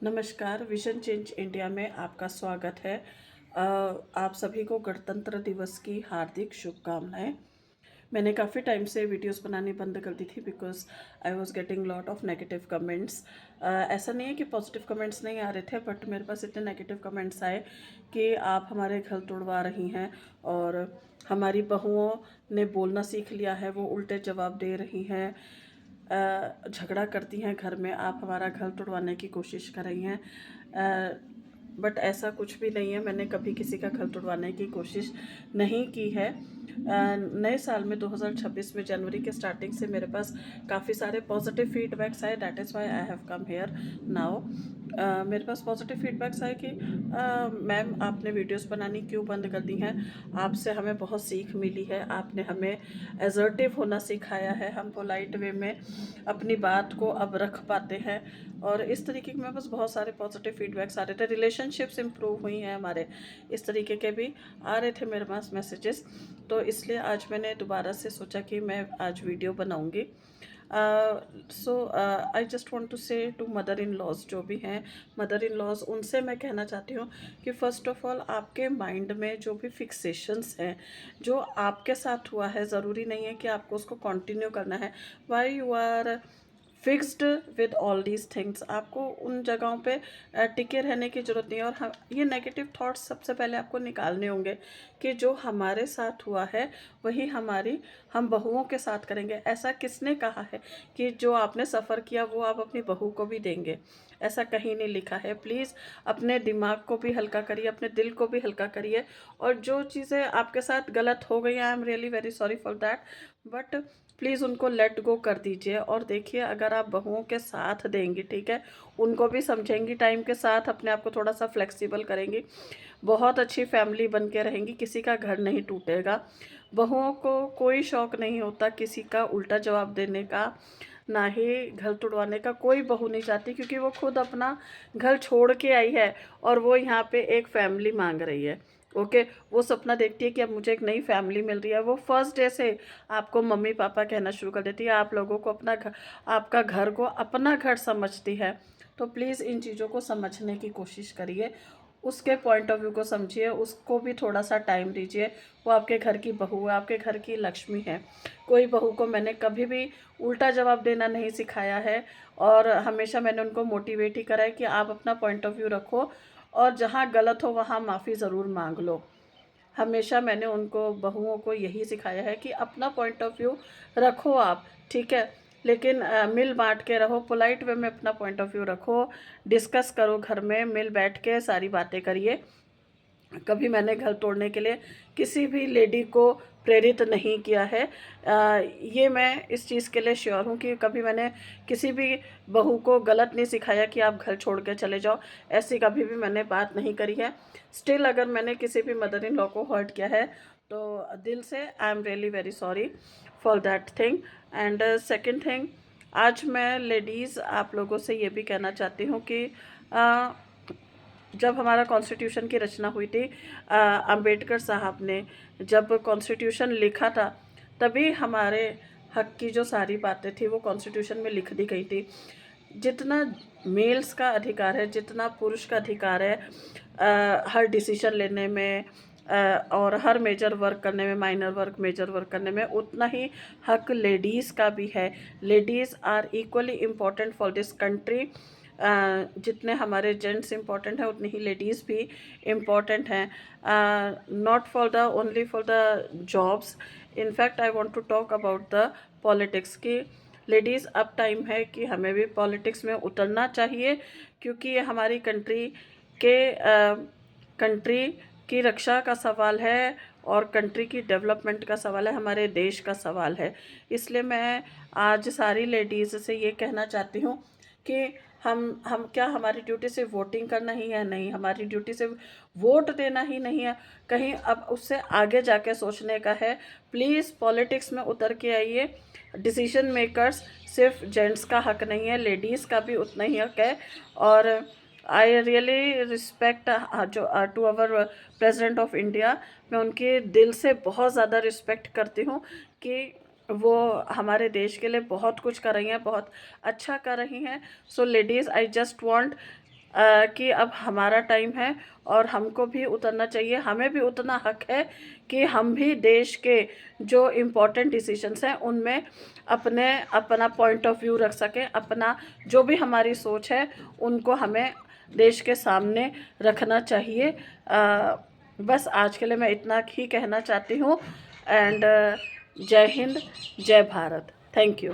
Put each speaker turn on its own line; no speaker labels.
नमस्कार, vision change India में आपका स्वागत है। आप सभी को गणतंत्र दिवस की हार्दिक शुभकामनाएं। मैंने काफ़ी टाइम से वीडियोस बनानी बंद कर दी थी because I was getting lot of negative comments. ऐसा नहीं है कि पॉजिटिव कमेंट्स नहीं आ रहे थे, बट मेरे पास इतने नेगेटिव कमेंट्स आए कि आप हमारे घर तोड़वा रही हैं और हमारी बहुओं ने बोलना सीख लिया है, वो उल्टे जवाब दे रही हैं, झगड़ा करती हैं घर में, आप हमारा घर तोड़वाने की कोशिश कर रही हैं। बट ऐसा कुछ भी नहीं है, मैंने कभी किसी का घर तोड़वाने की कोशिश नहीं की है। नए साल में 2026 में जनवरी के स्टार्टिंग से मेरे पास काफ़ी सारे पॉजिटिव फीडबैक्स आए, that is why I have come here now. मेरे पास पॉजिटिव फीडबैक्स आए कि मैम आपने वीडियोस बनानी क्यों बंद कर दी हैं, आपसे हमें बहुत सीख मिली है, आपने हमें एजर्टिव होना सिखाया है, हम पोलाइट वे में अपनी बात को अब रख पाते हैं। और इस तरीके के मेरे पास बहुत सारे पॉजिटिव फीडबैक्स आ रहे थे, रिलेशनशिप्स इम्प्रूव हुई हैं हमारे, इस तरीके के भी आ रहे थे मेरे पास मैसेजेस। तो इसलिए आज मैंने दोबारा से सोचा कि मैं आज वीडियो बनाऊंगी। सो आई जस्ट वॉन्ट टू से टू मदर इन लॉज, जो भी हैं मदर इन लॉज, उनसे मैं कहना चाहती हूँ कि फ़र्स्ट ऑफ ऑल आपके माइंड में जो भी फिक्सेशंस हैं, जो आपके साथ हुआ है, ज़रूरी नहीं है कि आपको उसको कंटिन्यू करना है। Why you are fixed with all these things, आपको उन जगहों पे टिके रहने की ज़रूरत नहीं है। और हम ये नेगेटिव थॉट्स सबसे पहले आपको निकालने होंगे कि जो हमारे साथ हुआ है वही हम बहुओं के साथ करेंगे। ऐसा किसने कहा है कि जो आपने सफ़र किया वो आप अपनी बहू को भी देंगे? ऐसा कहीं नहीं लिखा है। प्लीज़ अपने दिमाग को भी हल्का करिए, अपने दिल को भी हल्का करिए। और जो चीज़ें आपके साथ गलत हो गई, I am really very sorry for that, but please उनको लेट गो कर दीजिए। और देखिए, अगर आप बहुओं के साथ देंगी, ठीक है, उनको भी समझेंगी, टाइम के साथ अपने आप को थोड़ा सा फ्लेक्सिबल करेंगी, बहुत अच्छी फैमिली बन के रहेंगी, किसी का घर नहीं टूटेगा। बहुओं को कोई शौक़ नहीं होता किसी का उल्टा जवाब देने का, ना ही घर तुड़वाने का। कोई बहू नहीं चाहती, क्योंकि वो खुद अपना घर छोड़ के आई है और वो यहाँ पे एक फैमिली मांग रही है। ओके, वो सपना देखती है कि अब मुझे एक नई फैमिली मिल रही है। वो फर्स्ट डे से आपको मम्मी पापा कहना शुरू कर देती है, आप लोगों को अपना घर, आपका घर को अपना घर समझती है। तो प्लीज़ इन चीज़ों को समझने की कोशिश करिए, उसके पॉइंट ऑफ व्यू को समझिए, उसको भी थोड़ा सा टाइम दीजिए। वो आपके घर की बहू है, आपके घर की लक्ष्मी है। कोई बहू को मैंने कभी भी उल्टा जवाब देना नहीं सिखाया है, और हमेशा मैंने उनको मोटिवेट ही करा है कि आप अपना पॉइंट ऑफ व्यू रखो, और जहाँ गलत हो वहाँ माफ़ी ज़रूर मांग लो। हमेशा मैंने उनको, बहुओं को यही सिखाया है कि अपना पॉइंट ऑफ व्यू रखो आप, ठीक है, लेकिन मिल बांट के रहो, पोलाइट वे में अपना पॉइंट ऑफ व्यू रखो, डिस्कस करो, घर में मिल बैठ के सारी बातें करिए। कभी मैंने घर तोड़ने के लिए किसी भी लेडी को प्रेरित नहीं किया है। ये मैं इस चीज़ के लिए श्योर हूँ कि कभी मैंने किसी भी बहू को गलत नहीं सिखाया कि आप घर छोड़ के चले जाओ, ऐसी कभी भी मैंने बात नहीं करी है। स्टिल अगर मैंने किसी भी मदर इन लॉ को हर्ट किया है तो दिल से I am really very sorry for that thing. And second thing, आज मैं लेडीज़ आप लोगों से ये भी कहना चाहती हूँ कि जब हमारा कॉन्स्टिट्यूशन की रचना हुई थी, अंबेडकर साहब ने जब कॉन्स्टिट्यूशन लिखा था, तभी हमारे हक की जो सारी बातें थी वो कॉन्स्टिट्यूशन में लिख दी गई थी। जितना मेल्स का अधिकार है, जितना पुरुष का अधिकार है हर डिसीजन लेने में, और हर मेजर वर्क करने में, माइनर वर्क, मेजर वर्क करने में, उतना ही हक लेडीज़ का भी है। Ladies are equally important for this country. जितने हमारे जेंट्स इम्पॉर्टेंट हैं उतनी ही लेडीज़ भी इम्पॉर्टेंट हैं, not for the only for the jobs. In fact I want to talk about the politics की लेडीज़, अब टाइम है कि हमें भी पॉलिटिक्स में उतरना चाहिए, क्योंकि ये हमारी कंट्री की रक्षा का सवाल है और कंट्री की डेवलपमेंट का सवाल है, हमारे देश का सवाल है। इसलिए मैं आज सारी लेडीज़ से ये कहना चाहती हूँ कि हम क्या, हमारी ड्यूटी से वोटिंग करना ही है? नहीं, हमारी ड्यूटी से वोट देना ही नहीं है, कहीं अब उससे आगे जाके सोचने का है। प्लीज़ पॉलिटिक्स में उतर के आइए। डिसीजन मेकर्स सिर्फ जेंट्स का हक नहीं है, लेडीज़ का भी उतना ही हक है। और आई रियली रिस्पेक्ट जो to our president of India, मैं उनके दिल से बहुत ज़्यादा रिस्पेक्ट करती हूँ कि वो हमारे देश के लिए बहुत कुछ कर रही हैं, बहुत अच्छा कर रही हैं। सो लेडीज़, आई जस्ट वांट कि अब हमारा टाइम है और हमको भी उतरना चाहिए। हमें भी उतना हक है कि हम भी देश के जो इम्पोर्टेंट डिसीजंस हैं उनमें अपना पॉइंट ऑफ व्यू रख सकें। अपना जो भी हमारी सोच है उनको हमें देश के सामने रखना चाहिए। बस आज के लिए मैं इतना ही कहना चाहती हूँ। एंड जय हिंद, जय भारत। Thank you.